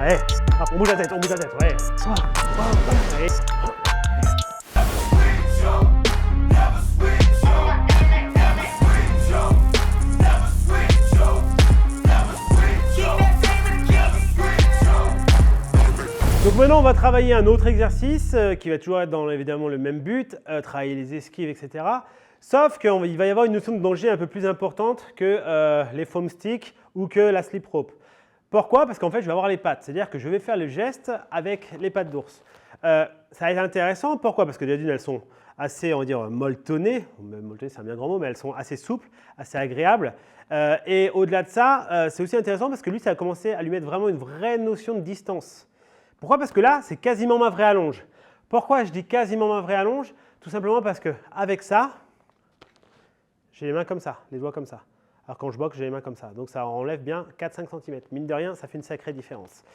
Allez, hop, on bouge la tête, ouais. Allez. Donc maintenant, on va travailler un autre exercice qui va toujours être dans évidemment le même but, travailler les esquives, etc. Sauf qu'il va y avoir une notion de danger un peu plus importante que les foam sticks ou que la slip rope. Pourquoi? Parce qu'en fait, je vais avoir les pattes, c'est-à-dire que je vais faire le geste avec les pattes d'ours. Ça va être intéressant, pourquoi? Parce que déjà d'une, elles sont assez, on va dire, molletonnées, molletonnées c'est un bien grand mot, mais elles sont assez souples, assez agréables. Et au-delà de ça, c'est aussi intéressant parce que lui, ça a commencé à lui mettre vraiment une vraie notion de distance. Pourquoi? Parce que là, c'est quasiment ma vraie allonge. Pourquoi je dis quasiment ma vraie allonge? Tout simplement parce qu'avec ça, j'ai les mains comme ça, les doigts comme ça. Alors quand je boxe, j'ai les mains comme ça. Donc ça enlève bien 4-5 cm. Mine de rien, ça fait une sacrée différence.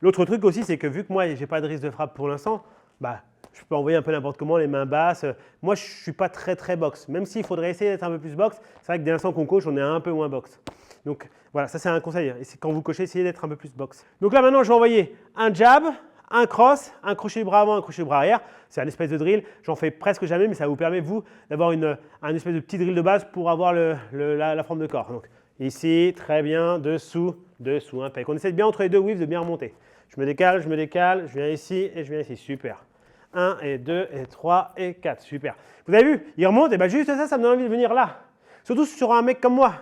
L'autre truc aussi, c'est que vu que moi, je n'ai pas de risque de frappe pour l'instant, je peux envoyer un peu n'importe comment, les mains basses. Moi, je ne suis pas très boxe. Même s'il faudrait essayer d'être un peu plus boxe, c'est vrai que dès l'instant qu'on coach, on est un peu moins boxe. Donc voilà, ça c'est un conseil. Et quand vous coachez, essayez d'être un peu plus boxe. Donc là maintenant, je vais envoyer un jab, un cross, un crochet de bras avant, un crochet de bras arrière. C'est un espèce de drill. J'en fais presque jamais, mais ça vous permet, vous, d'avoir un espèce de petit drill de base pour avoir la forme de corps. Donc ici, très bien, dessous, impec. On essaie de bien entre les deux whiffs, de bien remonter. Je me décale, je viens ici et je viens ici. Super. 1 et 2 et 3 et 4. Super. Vous avez vu, il remonte et bien juste ça me donne envie de venir là. Surtout sur un mec comme moi.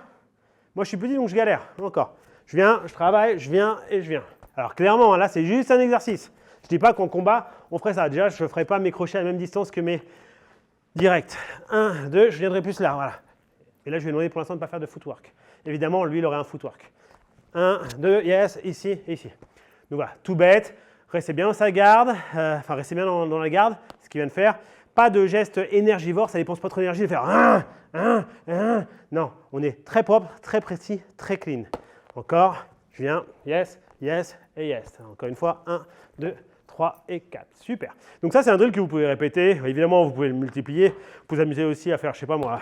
Moi, je suis petit, donc je galère. Encore. Je viens, je travaille, je viens et je viens. Alors clairement, là, c'est juste un exercice. Je ne dis pas qu'en combat, on ferait ça. Déjà, je ne ferai pas mes crochets à la même distance que mes directs. 1, 2, je viendrai plus là. Voilà. Et là, je vais demander pour l'instant de ne pas faire de footwork. Évidemment, lui, il aurait un footwork. 1, 2, yes, ici et ici. Donc voilà, tout bête. Restez bien dans sa garde. Restez bien dans la garde, ce qu'il vient de faire. Pas de geste énergivore, ça ne dépense pas trop d'énergie de faire Non, on est très propre, très précis, très clean. Encore, je viens, yes, yes et yes. Encore une fois, 1, 2, 3 et 4. Super. Donc ça, c'est un drill que vous pouvez répéter. Évidemment, vous pouvez le multiplier. Vous pouvez vous amuser aussi à faire, je ne sais pas moi,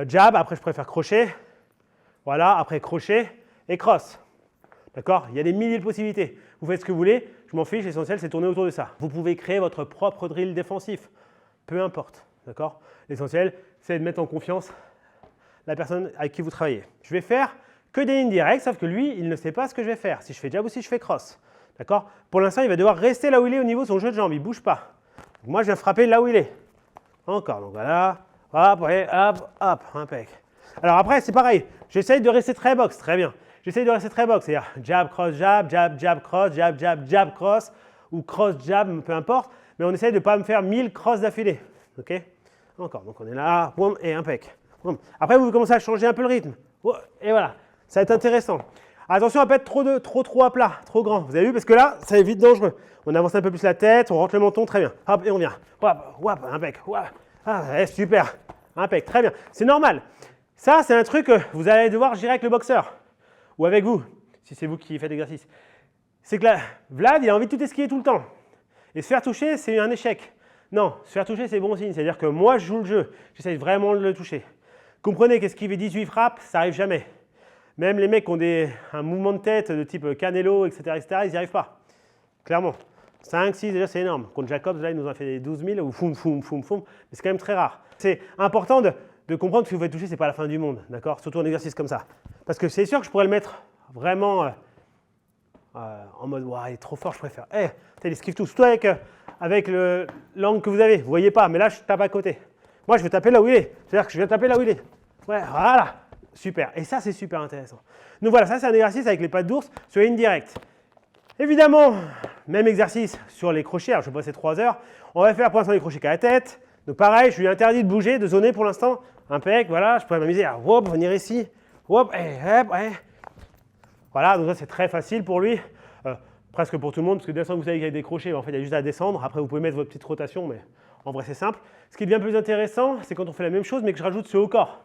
jab. Après, je préfère crochet. Voilà, après crochet et cross. D'accord? Il y a des milliers de possibilités. Vous faites ce que vous voulez. Je m'en fiche, l'essentiel, c'est tourner autour de ça. Vous pouvez créer votre propre drill défensif. Peu importe. D'accord? L'essentiel, c'est de mettre en confiance la personne avec qui vous travaillez. Je vais faire que des lignes directes, sauf que lui, il ne sait pas ce que je vais faire. Si je fais jab ou si je fais cross. D'accord? Pour l'instant, il va devoir rester là où il est au niveau de son jeu de jambes. Il ne bouge pas. Donc moi, je viens frapper là où il est. Encore. Donc voilà. Hop, ouais, hop, impec. Alors après, c'est pareil. J'essaye de rester très boxe. Très bien. J'essaye de rester très boxe. C'est-à-dire jab, cross, jab, jab, jab, cross, jab, jab, jab, cross. Ou cross, jab, peu importe. Mais on essaye de ne pas me faire 1000 crosses d'affilée. OK? Encore. Donc on est là. Boum, et impec. Boum. Après, vous commencez à changer un peu le rythme. Et voilà. Ça va être intéressant. Attention à ne pas être trop à plat, trop grand. Vous avez vu? Parce que là, ça est vite dangereux. On avance un peu plus la tête, on rentre le menton, très bien. Hop, et on vient. Hop, impec. Ah, super. Impec, très bien. C'est normal. Ça, c'est un truc que vous allez devoir gérer avec le boxeur. Ou avec vous, si c'est vous qui faites l'exercice. C'est que là, Vlad, il a envie de tout esquiver tout le temps. Et se faire toucher, c'est un échec. Non, se faire toucher, c'est bon signe. C'est-à-dire que moi, je joue le jeu. J'essaie vraiment de le toucher. Comprenez qu'esquiver 18 frappes, ça n'arrive jamais. Même les mecs qui ont un mouvement de tête de type Canelo, etc., ils n'y arrivent pas. Clairement. 5, 6, déjà, c'est énorme. Contre Jacobs, là, il nous en a fait des 12 000 ou foum. Mais c'est quand même très rare. C'est important de comprendre que si vous faites toucher, ce n'est pas la fin du monde. D'accord? Surtout un exercice comme ça. Parce que c'est sûr que je pourrais le mettre vraiment en mode, il est trop fort, je préfère. Il esquive tout. Surtout avec l'angle que vous avez. Vous ne voyez pas, mais là, je tape à côté. Moi, je vais taper là où il est. C'est-à-dire que je vais taper là où il est. Ouais, voilà. Super. Et ça, c'est super intéressant. Donc voilà, ça, c'est un exercice avec les pattes d'ours sur ligne directe. Évidemment, même exercice sur les crochets. Alors, je vais passer 3 heures. On va faire pour l'instant les crochets qu'à la tête. Donc pareil, je lui interdis de bouger, de zoner pour l'instant. Impec, voilà. Je pourrais m'amuser à venir ici. Hop, ouais. Voilà, donc ça, c'est très facile pour lui. Presque pour tout le monde, parce que dès l'instant que vous savez qu'il y a des crochets, en fait, il y a juste à descendre. Après, vous pouvez mettre votre petite rotation, mais en vrai, c'est simple. Ce qui est bien plus intéressant, c'est quand on fait la même chose, mais que je rajoute ce haut corps.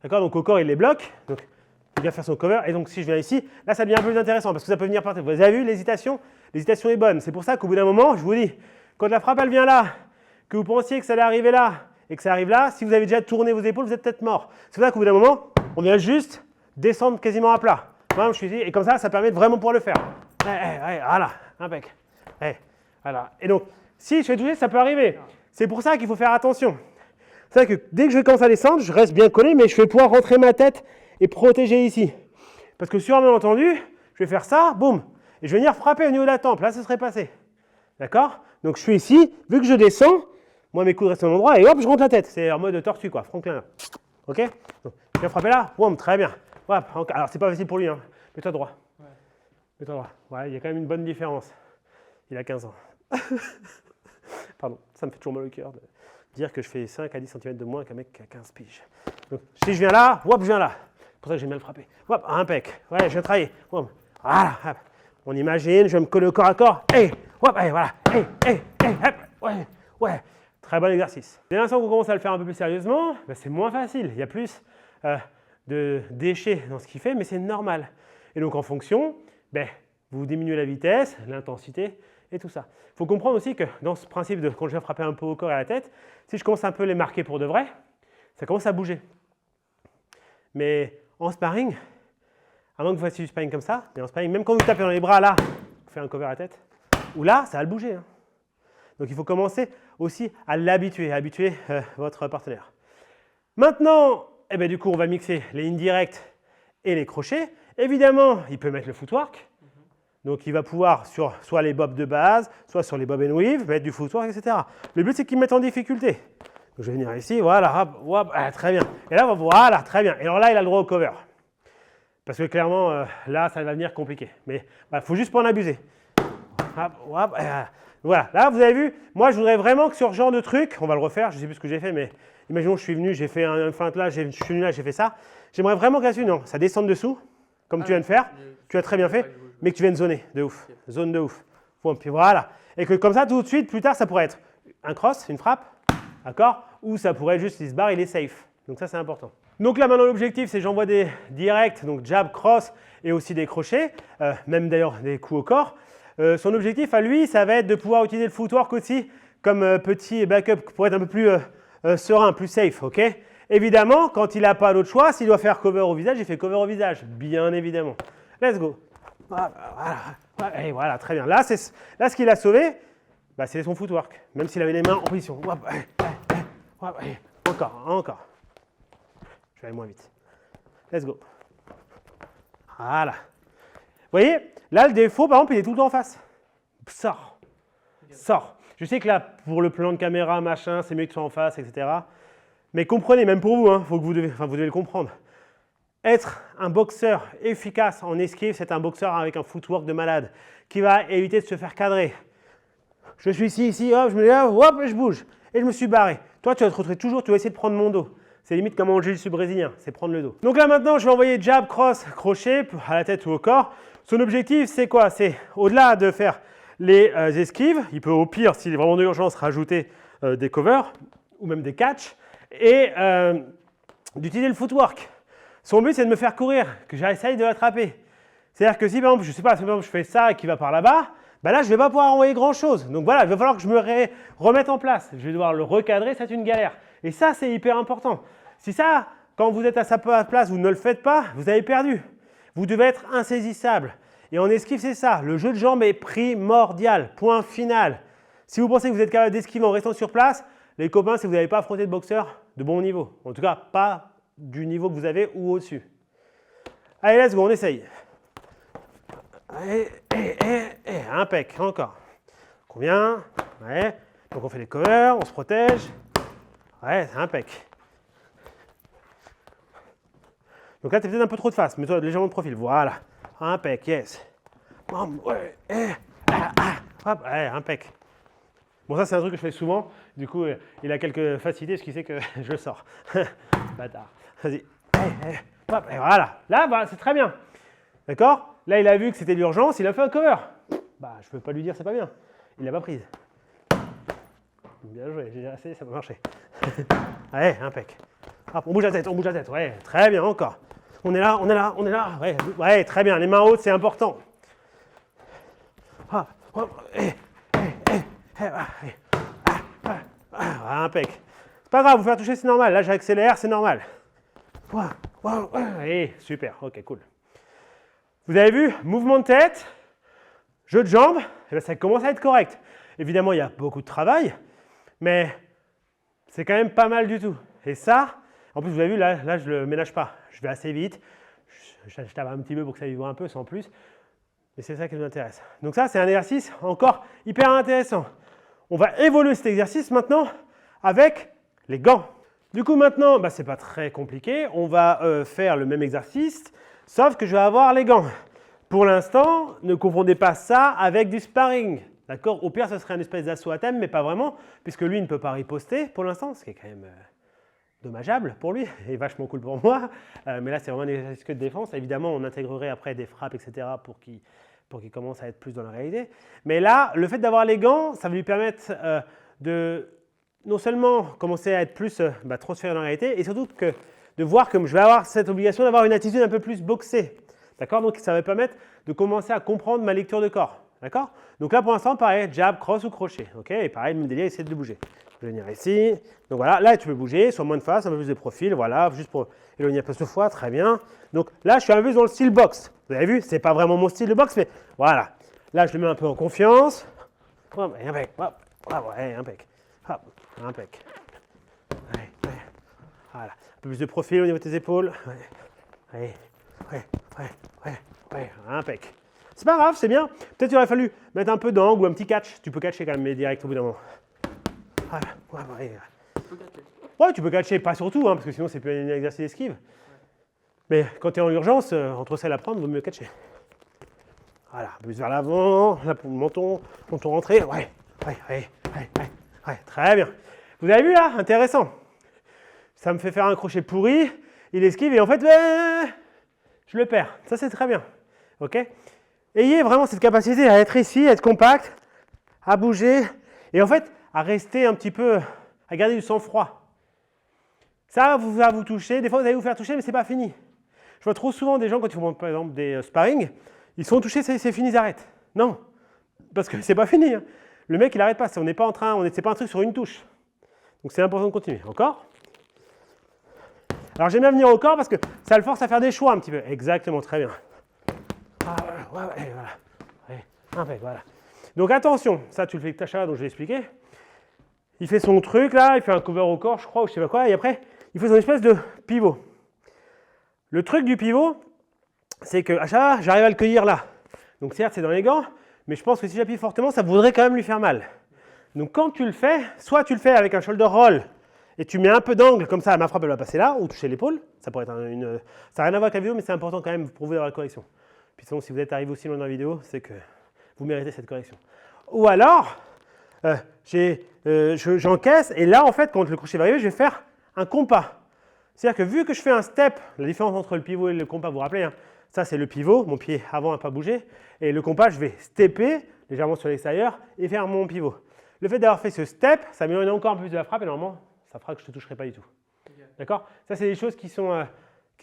D'accord? Donc au corps, il les bloque. Donc il vient faire son cover. Et donc si je viens ici, là, ça devient un peu plus intéressant parce que ça peut venir par terre. Vous avez vu l'hésitation? L'hésitation est bonne. C'est pour ça qu'au bout d'un moment, je vous dis, quand la frappe, elle vient là, que vous pensiez que ça allait arriver là et que ça arrive là, si vous avez déjà tourné vos épaules, vous êtes peut-être mort. C'est pour ça qu'au bout d'un moment, on vient juste descendre quasiment à plat. Moi, je suis ici, et comme ça permet de vraiment pouvoir le faire. Voilà, impec. Voilà. Et donc, si je fais toucher, ça peut arriver. C'est pour ça qu'il faut faire attention. C'est vrai que dès que je commence à descendre, je reste bien collé, mais je vais pouvoir rentrer ma tête et protéger ici. Parce que sûrement entendu, je vais faire ça, boum, et je vais venir frapper au niveau de la tempe. Là, ça serait passé. D'accord? Donc, je suis ici, vu que je descends, moi, mes coudes restent au même endroit, et hop, je rentre la tête. C'est en mode tortue, quoi, Franklin. OK? Donc, je viens frapper là, boum, très bien. Hop, alors, c'est pas facile pour lui, hein. Mets-toi droit. Ouais. Mets-toi droit. Ouais, il y a quand même une bonne différence. Il a 15 ans. Pardon, ça me fait toujours mal au cœur de dire que je fais 5 à 10 cm de moins qu'un mec qui a 15 piges. Donc, si je viens là, hop, je viens là. C'est pour ça que j'ai mal frappé. Hop, impec. Ouais, je viens travailler. Hop. Voilà. Hop. On imagine, je vais me coller au corps à corps. Hey, hop, hey, voilà. Hey, hop. Ouais, ouais. Très bon exercice. Dès l'instant qu'on commence à le faire un peu plus sérieusement, ben, c'est moins facile. Il y a plus de déchets dans ce qu'il fait, mais c'est normal. Et donc, en fonction, ben, vous diminuez la vitesse, l'intensité et tout ça. Il faut comprendre aussi que dans ce principe de quand je viens frapper un peu au corps et à la tête, si je commence un peu à les marquer pour de vrai, ça commence à bouger. Mais en sparring, à moins que vous fassiez du sparring comme ça, mais en sparring, même quand vous tapez dans les bras là, vous faites un cover à la tête, ou là, ça va le bouger. Hein. Donc il faut commencer aussi à l'habituer, à habituer votre partenaire. Maintenant, eh ben, du coup, on va mixer les indirects et les crochets. Évidemment, il peut mettre le footwork. Donc, il va pouvoir sur soit les bobs de base, soit sur les bob and weave, mettre du footwork, etc. Le but, c'est qu'il mette en difficulté. Donc, je vais venir ici, voilà, hop, hop, très bien. Et là, voilà, très bien. Et alors là, il a le droit au cover. Parce que clairement, là, ça va venir compliqué. Mais il faut juste pas en abuser. Hop, hop, voilà. Là, vous avez vu, moi, je voudrais vraiment que sur ce genre de truc, on va le refaire, je ne sais plus ce que j'ai fait, mais imaginons que je suis venu, j'ai fait un feinte là, je suis venu là, j'ai fait ça. J'aimerais vraiment que là-dessus, non, ça descende dessous, comme tu viens de faire. Tu as très bien fait. Mais que tu viennes zoner, de ouf, zone de ouf. Bon, puis voilà. Et que comme ça, tout de suite, plus tard, ça pourrait être un cross, une frappe, d'accord? Ou ça pourrait être juste, il se barre, il est safe. Donc ça, c'est important. Donc là, maintenant, l'objectif, c'est j'envoie des directs, donc jab, cross, et aussi des crochets, même d'ailleurs des coups au corps. Son objectif à lui, ça va être de pouvoir utiliser le footwork aussi comme petit backup pour être un peu plus serein, plus safe, ok? Évidemment, quand il n'a pas d'autre choix, s'il doit faire cover au visage, il fait cover au visage, bien évidemment. Let's go. Voilà, et voilà, très bien. Là, ce qu'il a sauvé, bah, c'est son footwork, même s'il avait les mains en position. Encore. Je vais aller moins vite. Let's go. Voilà. Vous voyez, là, le défaut, par exemple, il est tout le temps en face. Sors. Je sais que là, pour le plan de caméra, machin, c'est mieux que tu sois en face, etc. Mais comprenez, même pour vous, hein, vous devez le comprendre. Être un boxeur efficace en esquive, c'est un boxeur avec un footwork de malade qui va éviter de se faire cadrer. Je suis ici, hop, je me lève, hop, et je bouge. Et je me suis barré. Toi, tu vas te retrouver toujours, tu vas essayer de prendre mon dos. C'est limite comme en jiu-jitsu brésilien, c'est prendre le dos. Donc là maintenant, je vais envoyer jab, cross, crochet à la tête ou au corps. Son objectif, c'est quoi? C'est au-delà de faire les esquives, il peut au pire, s'il est vraiment d'urgence, rajouter des covers ou même des catchs et d'utiliser le footwork. Son but, c'est de me faire courir, que j'essaye de l'attraper. C'est-à-dire que si, par exemple, je sais pas, je fais ça et qu'il va par là-bas, ben là, je ne vais pas pouvoir envoyer grand-chose. Donc voilà, il va falloir que je me remette en place. Je vais devoir le recadrer, c'est une galère. Et ça, c'est hyper important. Si ça, quand vous êtes à sa place, vous ne le faites pas, vous avez perdu. Vous devez être insaisissable. Et en esquive, c'est ça. Le jeu de jambes est primordial. Point final. Si vous pensez que vous êtes capable d'esquiver en restant sur place, les copains, c'est que vous n'avez pas affronté de boxeur de bon niveau. En tout cas, pas du niveau que vous avez ou au-dessus. Allez, let's go, on essaye. Impec, encore. Combien? Ouais. Donc on fait des covers, on se protège. Ouais, c'est impec. Donc là, tu as peut-être un peu trop de face, mets-toi légèrement de profil. Voilà. Impec, yes. Ouais, hop, ouais, impec. Bon, ça, c'est un truc que je fais souvent. Du coup, il a quelques facilités, ce qui fait que je sors. Bâtard. Vas-y. Hop, et voilà. Là, bah, c'est très bien. D'accord? Là, il a vu que c'était l'urgence, il a fait un cover. Bah, je ne peux pas lui dire c'est pas bien. Il l'a pas prise. Bien joué, j'ai essayé, ça va marcher. Allez, impec. Hop, on bouge la tête, ouais, très bien, encore. On est là, ouais, très bien, les mains hautes, c'est important. Impec. C'est pas grave, vous faire toucher, c'est normal. Là, j'accélère, c'est normal. Allez, super, ok, cool. Vous avez vu, mouvement de tête, jeu de jambes, eh bien, ça commence à être correct. Évidemment, il y a beaucoup de travail, mais c'est quand même pas mal du tout. Et ça, en plus, vous avez vu, là je ne le ménage pas. Je vais assez vite. Je tape un petit peu pour que ça vibre un peu, sans plus. Et c'est ça qui nous intéresse. Donc ça, c'est un exercice encore hyper intéressant. On va évoluer cet exercice maintenant avec les gants. Du coup, maintenant, ce n'est pas très compliqué. On va faire le même exercice, sauf que je vais avoir les gants. Pour l'instant, ne confondez pas ça avec du sparring. D'accord? Au pire, ce serait un espèce d'assaut à thème, mais pas vraiment, puisque lui ne peut pas riposter pour l'instant, ce qui est quand même dommageable pour lui et vachement cool pour moi. Mais là, c'est vraiment un exercice que de défense. Évidemment, on intégrerait après des frappes, etc. pour qu'il commence à être plus dans la réalité. Mais là, le fait d'avoir les gants, ça va lui permettre de non seulement commencer à être plus transféré dans la réalité, et surtout de voir que je vais avoir cette obligation d'avoir une attitude un peu plus boxée. D'accord? Donc, ça va permettre de commencer à comprendre ma lecture de corps. D'accord? Donc là, pour l'instant, pareil, jab, cross ou crochet. Ok? Et pareil, même délire, essayer de bouger. Je vais venir ici. Donc voilà, là, tu peux bouger, soit moins de face, un peu plus de profil. Voilà, juste pour éloigner un peu ce foie. Très bien. Donc là, je suis un peu dans le style boxe. Vous avez vu? Ce n'est pas vraiment mon style de boxe, mais voilà. Là, je le mets un peu en confiance. Hop, impec. Hop, ouais, impec. Hop, impec. Ouais, ouais. Voilà. Un peu plus de profil au niveau de tes épaules. Ouais, ouais, impec. C'est pas grave, c'est bien. Peut-être qu'il aurait fallu mettre un peu d'angle ou un petit catch. Tu peux catcher quand même, mais direct au bout d'un moment. Ouais, tu peux catcher, pas surtout, parce que sinon c'est plus un exercice d'esquive. Mais quand tu es en urgence, entre celles à prendre, il vaut mieux catcher. Voilà, plus vers l'avant, là pour le menton rentré. Ouais, très bien. Vous avez vu là? Intéressant. Ça me fait faire un crochet pourri, il esquive et en fait, je le perds. Ça, c'est très bien. Ok? Ayez vraiment cette capacité à être ici, à être compact, à bouger et en fait, à rester un petit peu, à garder du sang-froid. Ça va vous toucher. Des fois, vous allez vous faire toucher, mais ce n'est pas fini. Je vois trop souvent des gens, quand ils font par exemple des sparring, ils sont touchés, c'est fini, ils arrêtent. Non, parce que c'est pas fini. Hein. Le mec, il n'arrête pas. On n'est pas en train, c'est pas un truc sur une touche. Donc, c'est important de continuer. Encore. Alors, j'aime bien venir au corps parce que ça le force à faire des choix un petit peu. Exactement, très bien. Voilà. Impec, voilà. Donc, attention. Ça, tu le fais avec Tasha, donc je vais expliquer. Il fait son truc là, il fait un cover au corps, je crois, ou je sais pas quoi, et après, il fait son espèce de pivot. Le truc du pivot, c'est que à chaque fois, j'arrive à le cueillir là. Donc certes, c'est dans les gants, mais je pense que si j'appuie fortement, ça voudrait quand même lui faire mal. Donc quand tu le fais, soit tu le fais avec un shoulder roll, et tu mets un peu d'angle, comme ça, ma frappe, elle va passer là, ou toucher l'épaule. Ça pourrait être ça n'a rien à voir avec la vidéo, mais c'est important quand même pour vous d'avoir la correction. Puis sinon, si vous êtes arrivé aussi loin dans la vidéo, c'est que vous méritez cette correction. Ou alors, j'encaisse, et là, en fait, quand le crochet va arriver, je vais faire un compas. C'est-à-dire que vu que je fais un step, la différence entre le pivot et le compas, vous vous rappelez, hein, ça c'est le pivot, mon pied avant n'a pas bougé, et le compas, je vais stepper légèrement sur l'extérieur et faire mon pivot. Le fait d'avoir fait ce step, ça m'éloigne encore un peu plus de la frappe, et normalement, ça fera que je ne te toucherai pas du tout. D'accord? Ça, c'est des choses qui sont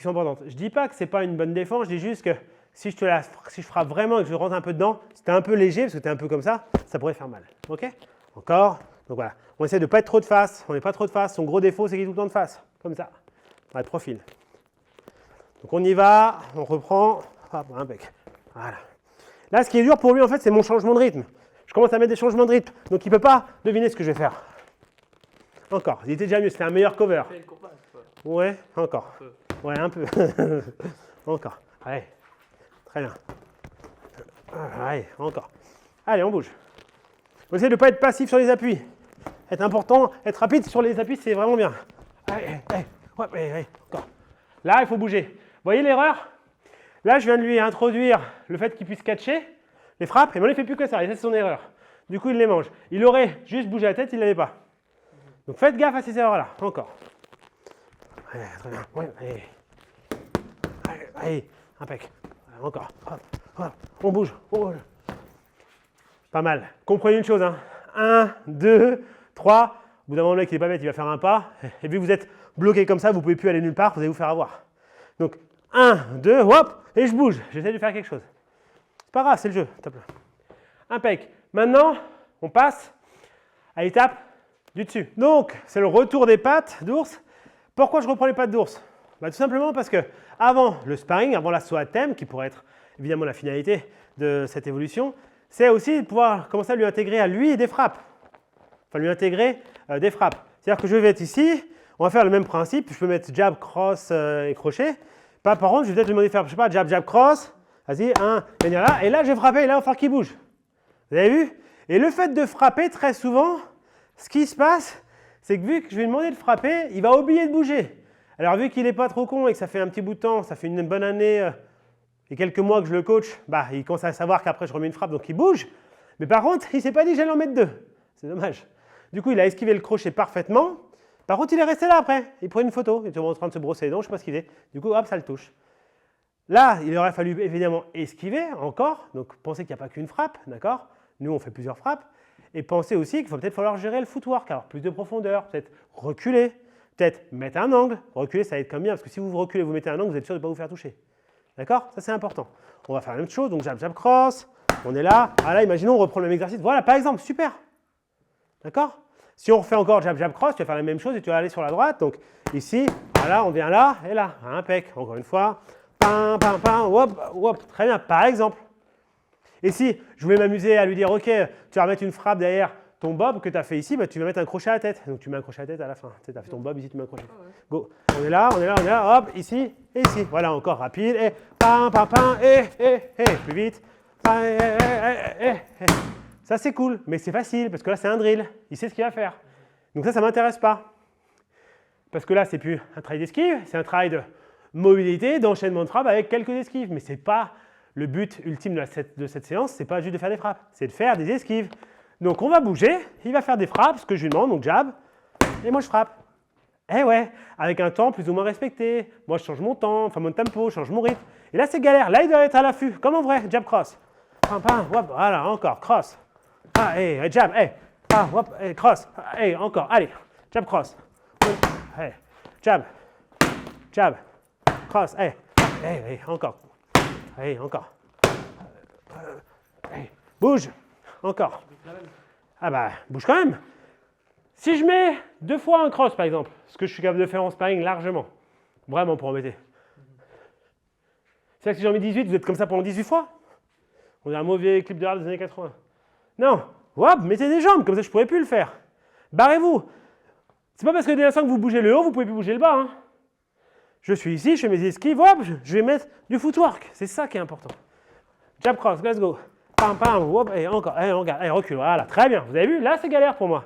importantes. Je ne dis pas que ce n'est pas une bonne défense, je dis juste que si je frappe vraiment et que je rentre un peu dedans, c'était un peu léger, parce que tu es un peu comme ça pourrait faire mal. Ok? Encore. Donc voilà. On essaie de ne pas être trop de face. On n'est pas trop de face. Son gros défaut, c'est qu'il est tout le temps de face. Comme ça. Dans le profil. Donc on y va. On reprend. Hop, impec. Voilà. Là, ce qui est dur pour lui, en fait, c'est mon changement de rythme. Je commence à mettre des changements de rythme. Donc il ne peut pas deviner ce que je vais faire. Encore. Il était déjà mieux. C'était un meilleur cover. Ouais, encore. Ouais, un peu. Encore. Allez. Très bien. Allez, encore. Allez, on bouge. On essaie de ne pas être passif sur les appuis. Être important, être rapide sur les appuis, c'est vraiment bien. Allez, encore. Là, il faut bouger. Vous voyez l'erreur? Là, je viens de lui introduire le fait qu'il puisse catcher les frappes, et maintenant, il ne fait plus que ça. Et ça, c'est son erreur. Du coup, il les mange. Il aurait juste bougé la tête, il ne l'avait pas. Donc, faites gaffe à ces erreurs-là. Encore. Allez, très bien. Ouais, allez, impec. Encore. Hop. On bouge. Pas mal. Comprenez une chose. 1, 2, 3. Au bout d'un moment, le mec, il n'est pas bête, il va faire un pas. Et vu que vous êtes bloqué comme ça, vous ne pouvez plus aller nulle part, vous allez vous faire avoir. Donc, 1, 2, hop, et je bouge. J'essaie de faire quelque chose. C'est pas grave, c'est le jeu. Top. Impec. Maintenant, on passe à l'étape du dessus. Donc, c'est le retour des pattes d'ours. Pourquoi je reprends les pattes d'ours? Tout simplement parce que avant le sparring, avant l'assaut à thème, qui pourrait être évidemment la finalité de cette évolution, c'est aussi de pouvoir commencer à lui intégrer à lui des frappes. Enfin, lui intégrer des frappes. C'est-à-dire que je vais être ici, on va faire le même principe. Je peux mettre jab, cross et crochet. Par contre, je vais peut-être lui demander de faire, je sais pas, jab, jab, cross. Vas-y, venir là. Et là, je vais frapper. Et là, il va falloir qu'il bouge. Vous avez vu? Et le fait de frapper, très souvent, ce qui se passe, c'est que vu que je vais lui demander de frapper, il va oublier de bouger. Alors, vu qu'il n'est pas trop con et que ça fait un petit bout de temps, ça fait une bonne année et quelques mois que je le coach, bah, il commence à savoir qu'après, je remets une frappe, donc il bouge. Mais par contre, il ne s'est pas dit que j'allais en mettre deux. C'est dommage. Du coup, il a esquivé le crochet parfaitement. Par contre, il est resté là après. Il prend une photo. Il était en train de se brosser les dents, je ne sais pas ce qu'il fait. Du coup, hop, ça le touche. Là, il aurait fallu évidemment esquiver encore. Donc, pensez qu'il n'y a pas qu'une frappe, d'accord? Nous, on fait plusieurs frappes. Et pensez aussi qu'il va peut-être falloir gérer le footwork, avoir plus de profondeur, peut-être reculer, peut-être mettre un angle. Reculer, ça aide quand même bien, parce que si vous reculez, vous mettez un angle, vous êtes sûr de ne pas vous faire toucher. D'accord? Ça, c'est important. On va faire la même chose. Donc, jab, jab, cross. On est là. Ah là, imaginons, on reprend le même exercice. Voilà, par exemple, super. D'accord? Si on refait encore jab, jab, cross, tu vas faire la même chose et tu vas aller sur la droite. Donc, ici, voilà, on vient là et là. Impec. Encore une fois. Pam, pam, pam, hop, hop. Très bien, par exemple. Et si je voulais m'amuser à lui dire, OK, tu vas mettre une frappe derrière ton bob que tu as fait ici, bah, tu vas mettre un crochet à la tête. Donc, tu mets un crochet à la tête à la fin. Tu as fait ton bob, ici, tu mets un crochet. Go. On est là, on est là, on est là. Hop, ici et ici. Voilà, encore rapide. Et pam, pam, pam, et. Plus vite. Pam, et. Ça, c'est cool, mais c'est facile parce que là, c'est un drill. Il sait ce qu'il va faire. Donc ça ne m'intéresse pas. Parce que là, ce n'est plus un travail d'esquive, c'est un travail de mobilité, d'enchaînement de frappes avec quelques esquives. Mais ce n'est pas le but ultime de cette séance, ce n'est pas juste de faire des frappes, c'est de faire des esquives. Donc on va bouger, il va faire des frappes, ce que je lui demande, donc jab, et moi je frappe. Eh ouais, avec un temps plus ou moins respecté. Moi, je change mon temps, enfin mon tempo, je change mon rythme. Et là, c'est galère. Là, il doit être à l'affût, comme en vrai, jab, cross. Pam, pam, hop, voilà, encore, cross. Ah, et jab, ah, hop, cross, encore, allez, jab, cross, jab, jab, cross, encore, encore, bouge, encore, ah bah, bouge quand même. Si je mets 2 fois un cross, par exemple, ce que je suis capable de faire en sparring largement, vraiment pour embêter. C'est-à-dire que si j'en mets 18, vous êtes comme ça pendant 18 fois? On a un mauvais clip de rap des années 80. Non, hop, mettez des jambes, comme ça je ne pourrais plus le faire. Barrez-vous. C'est pas parce que dès l'instant que vous bougez le haut, vous ne pouvez plus bouger le bas. Hein. Je suis ici, je fais mes esquives, hop, je vais mettre du footwork. C'est ça qui est important. Jab cross, let's go. Pam, pam, hop, et encore, recule. Voilà, très bien. Vous avez vu, là c'est galère pour moi.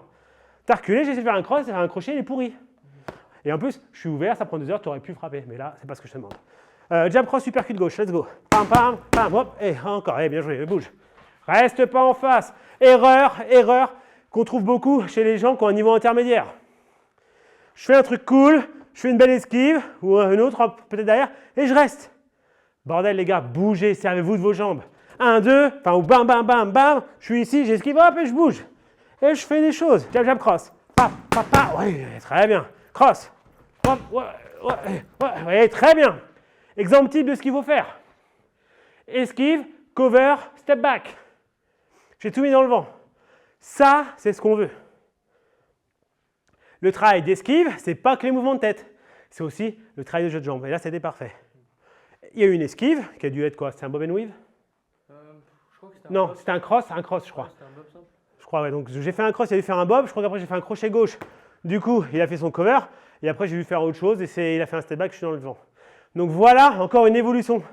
T'as reculé, j'ai essayé de faire un cross, et faire un crochet, il est pourri. Et en plus, je suis ouvert, ça prend 2 heures, tu aurais pu frapper. Mais là, c'est pas ce que je te demande. Jab cross, uppercut gauche, let's go. Pam, pam, pam, hop, et encore, bien joué, bouge. Reste pas en face. Erreur qu'on trouve beaucoup chez les gens qui ont un niveau intermédiaire. Je fais un truc cool, je fais une belle esquive, ou une autre peut-être derrière, et je reste. Bordel les gars, bougez, servez-vous de vos jambes. 1, 2, enfin ou bam, bam, bam, bam, je suis ici, j'esquive, hop, et je bouge. Et je fais des choses. Jab, jab, cross. Pa, pa, pa, oui, très bien. Cross. Hop, ouais, très bien. Exemple type de ce qu'il faut faire. Esquive, cover, step back. J'ai tout mis dans le vent. Ça, c'est ce qu'on veut. Le travail d'esquive, ce n'est pas que les mouvements de tête. C'est aussi le travail de jeu de jambes. Et là, c'était parfait. Il y a eu une esquive qui a dû être quoi? C'était un bob and weave? Je crois que c'était Non, c'était un cross, je crois. C'était un bob simple. Je crois, ouais. Donc j'ai fait un cross, il a dû faire un bob. Je crois qu'après, j'ai fait un crochet gauche. Du coup, il a fait son cover. Et après, j'ai dû faire autre chose. Et il a fait un step back, je suis dans le vent. Donc voilà, encore une évolution.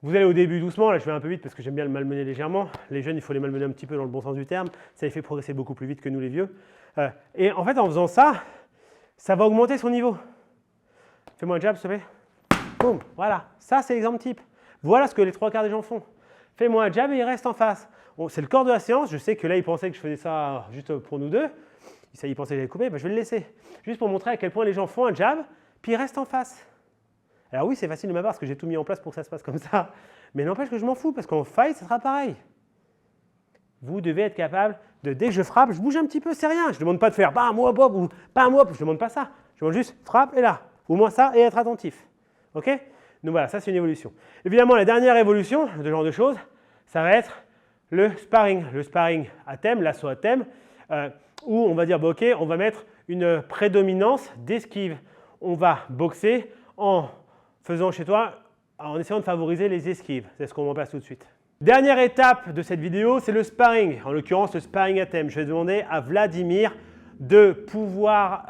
Vous allez au début doucement, là je vais un peu vite parce que j'aime bien le malmener légèrement. Les jeunes, il faut les malmener un petit peu dans le bon sens du terme. Ça les fait progresser beaucoup plus vite que nous les vieux. Et en fait, en faisant ça, ça va augmenter son niveau. Fais-moi un jab, s'il te plaît. Boum, voilà. Ça, c'est l'exemple type. Voilà ce que les 3/4 des gens font. Fais-moi un jab et il reste en face. Bon, c'est le corps de la séance. Je sais que là, il pensait que je faisais ça juste pour nous deux. Il pensait que j'allais couper. Ben, je vais le laisser. Juste pour montrer à quel point les gens font un jab, puis ils restent en face. Alors oui, c'est facile de ma part parce que j'ai tout mis en place pour que ça se passe comme ça. Mais n'empêche que je m'en fous parce qu'en fight, ça sera pareil. Vous devez être capable de, dès que je frappe, je bouge un petit peu, c'est rien. Je ne demande pas de faire bam, hop, hop, ou bam, hop. Je ne demande pas ça. Je demande juste frappe et là. Au moins ça et être attentif. OK? Donc voilà, ça c'est une évolution. Évidemment, la dernière évolution de ce genre de choses, ça va être le sparring. Le sparring à thème, l'assaut à thème, où on va dire, bah, OK, on va mettre une prédominance d'esquive. On va boxer en faisant chez toi, en essayant de favoriser les esquives. C'est ce qu'on en passe tout de suite. Dernière étape de cette vidéo, c'est le sparring. En l'occurrence, le sparring à thème. Je vais demander à Vladimir de pouvoir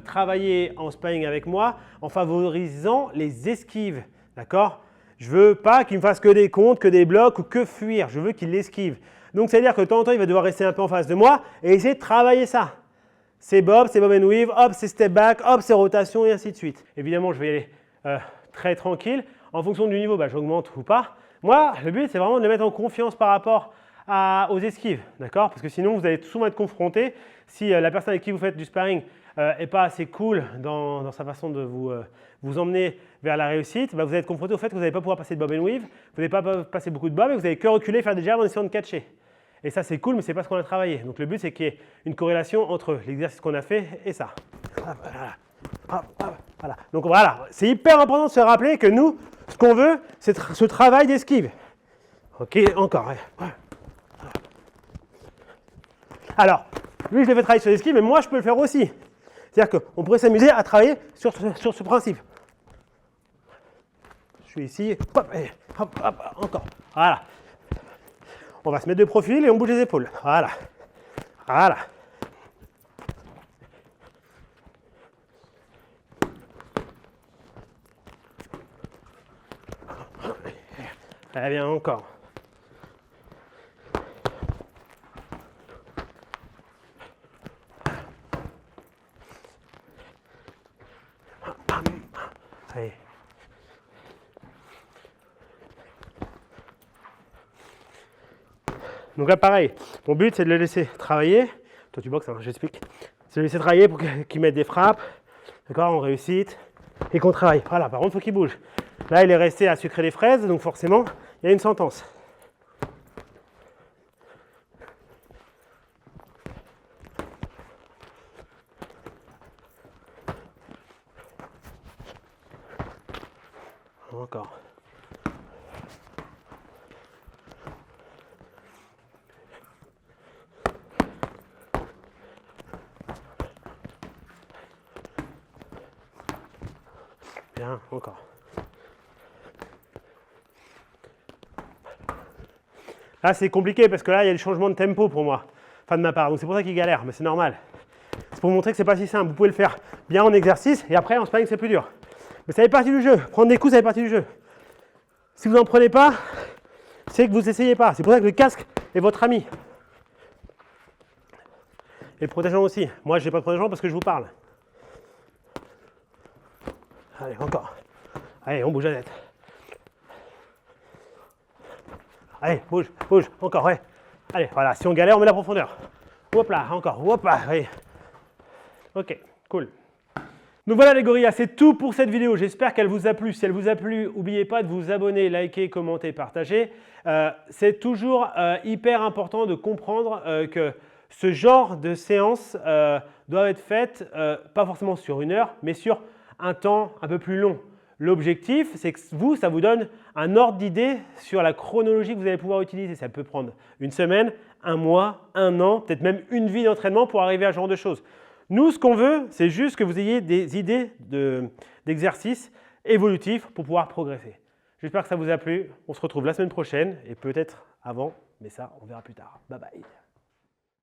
travailler en sparring avec moi en favorisant les esquives. D'accord? Je ne veux pas qu'il me fasse que des comptes, que des blocs ou que fuir. Je veux qu'il esquive. Donc, c'est-à-dire que de temps en temps, il va devoir rester un peu en face de moi et essayer de travailler ça. C'est bob and weave, hop, c'est step back, hop, c'est rotation et ainsi de suite. Évidemment, je vais y aller très tranquille. En fonction du niveau, j'augmente ou pas. Moi, le but, c'est vraiment de le mettre en confiance par rapport aux esquives, d'accord? Parce que sinon, vous allez souvent être confronté. Si la personne avec qui vous faites du sparring n'est pas assez cool dans sa façon de vous emmener vers la réussite, vous allez être confronté au fait que vous n'allez pas pouvoir passer de bob and weave, vous n'allez pas passer beaucoup de bob et vous n'allez que reculer, faire des jabs en essayant de catcher. Et ça, c'est cool, mais ce n'est pas ce qu'on a travaillé. Donc, le but, c'est qu'il y ait une corrélation entre l'exercice qu'on a fait et ça. Voilà. Donc, voilà. C'est hyper important de se rappeler que nous, ce qu'on veut, c'est ce travail d'esquive. OK, encore. Alors, lui, je l'ai fait travailler sur l'esquive, mais moi, je peux le faire aussi. C'est-à-dire qu'on pourrait s'amuser à travailler sur ce principe. Je suis ici, hop, et hop, hop, encore. Voilà. On va se mettre de profil et on bouge les épaules. Voilà. Voilà. Très bien, encore. Allez. Donc là, pareil, mon but, c'est de le laisser travailler. Toi, tu boxes, hein, j'explique. C'est de le laisser travailler pour qu'il mette des frappes, d'accord, en réussite, et qu'on travaille. Voilà, par contre, il faut qu'il bouge. Là, il est resté à sucrer les fraises, donc forcément, il y a une sentence. Encore. Bien, encore. Là, c'est compliqué parce que là, il y a des changements de tempo pour moi, enfin de ma part. Donc, c'est pour ça qu'il galère, mais c'est normal. C'est pour montrer que c'est pas si simple. Vous pouvez le faire bien en exercice et après, en sparring, c'est plus dur. Mais ça fait partie du jeu. Prendre des coups, ça fait partie du jeu. Si vous n'en prenez pas, c'est que vous n'essayez pas. C'est pour ça que le casque est votre ami. Et le protège-dents aussi. Moi, je n'ai pas de protège-dents parce que je vous parle. Allez, encore. Allez, on bouge la tête. Allez, bouge, bouge, encore, ouais. Allez, voilà, si on galère, on met la profondeur. Hop là, encore, hop là, allez. Ok, cool. Donc voilà les gorillas, c'est tout pour cette vidéo. J'espère qu'elle vous a plu. Si elle vous a plu, n'oubliez pas de vous abonner, liker, commenter, partager. C'est toujours hyper important de comprendre que ce genre de séances doivent être faites, pas forcément sur 1 heure, mais sur un temps un peu plus long. L'objectif, c'est que vous, ça vous donne un ordre d'idée sur la chronologie que vous allez pouvoir utiliser. Ça peut prendre 1 semaine, 1 mois, 1 an, peut-être même une vie d'entraînement pour arriver à ce genre de choses. Nous, ce qu'on veut, c'est juste que vous ayez des idées d'exercices évolutifs pour pouvoir progresser. J'espère que ça vous a plu. On se retrouve la semaine prochaine et peut-être avant, mais ça, on verra plus tard. Bye bye.